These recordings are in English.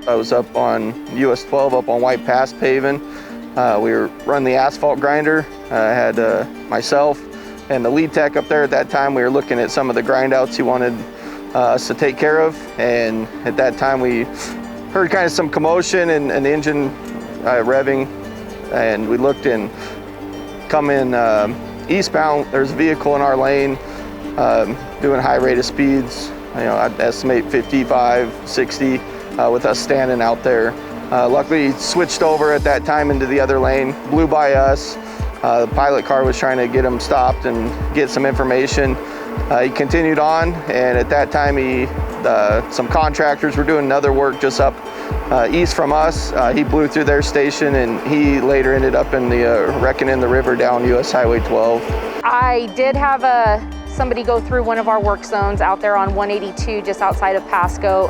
I was up on US 12 up on White Pass paving. We were running the asphalt grinder. I had myself and the lead tech up there at that time. We were looking at some of the grind outs he wanted us to take care of. And at that time we heard kind of some commotion and the engine revving. And we looked and coming eastbound, there's a vehicle in our lane doing high rate of speeds. I'd estimate 55, 60 with us standing out there. Luckily, he switched over at that time into the other lane, blew by us. The pilot car was trying to get him stopped and get some information. He continued on, and at that time, some contractors were doing another work just up east from us. He blew through their station, and he later ended up in the wrecking in the river down US Highway 12. I did have somebody go through one of our work zones out there on 182 just outside of Pasco.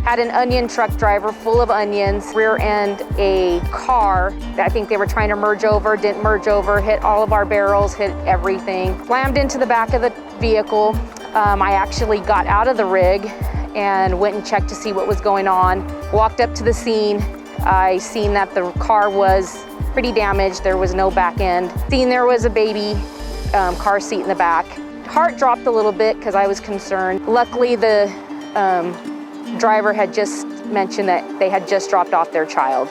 Had an onion truck driver full of onions, rear end a car that I think they were trying to merge over, didn't merge over, hit all of our barrels, hit everything. Slammed into the back of the vehicle. I actually got out of the rig and went and checked to see what was going on. Walked up to the scene. I seen that the car was pretty damaged. There was no back end. Seen there was a baby car seat in the back. Heart dropped a little bit because I was concerned. Luckily, the driver had just mentioned that they had just dropped off their child.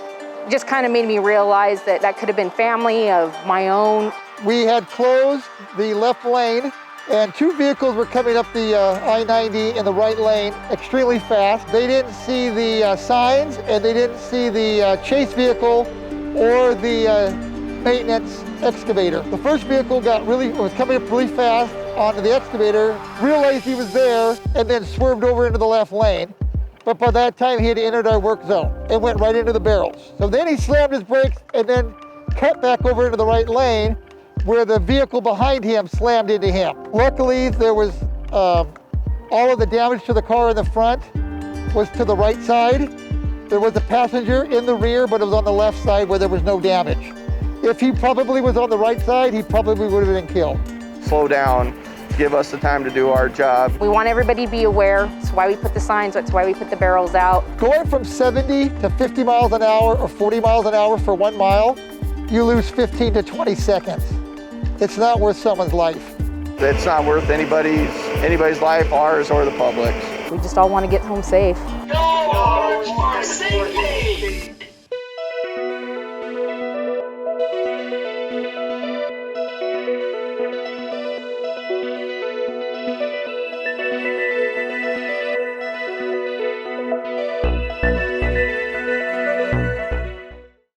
Just kind of made me realize that that could have been family of my own. We had closed the left lane, and two vehicles were coming up the I-90 in the right lane extremely fast. They didn't see the signs, and they didn't see the chase vehicle or the maintenance excavator. The first vehicle was coming up really fast onto the excavator, realized he was there, and then swerved over into the left lane. But by that time, he had entered our work zone and went right into the barrels. So then he slammed his brakes and then cut back over into the right lane where the vehicle behind him slammed into him. Luckily, there was all of the damage to the car in the front was to the right side. There was a passenger in the rear, but it was on the left side where there was no damage. If he probably was on the right side, he probably would have been killed. Slow down, give us the time to do our job. We want everybody to be aware. That's why we put the signs, that's why we put the barrels out. Going from 70 to 50 miles an hour or 40 miles an hour for 1 mile, you lose 15 to 20 seconds. It's not worth someone's life. It's not worth anybody's life, ours or the public's. We just all want to get home safe. Go for safety!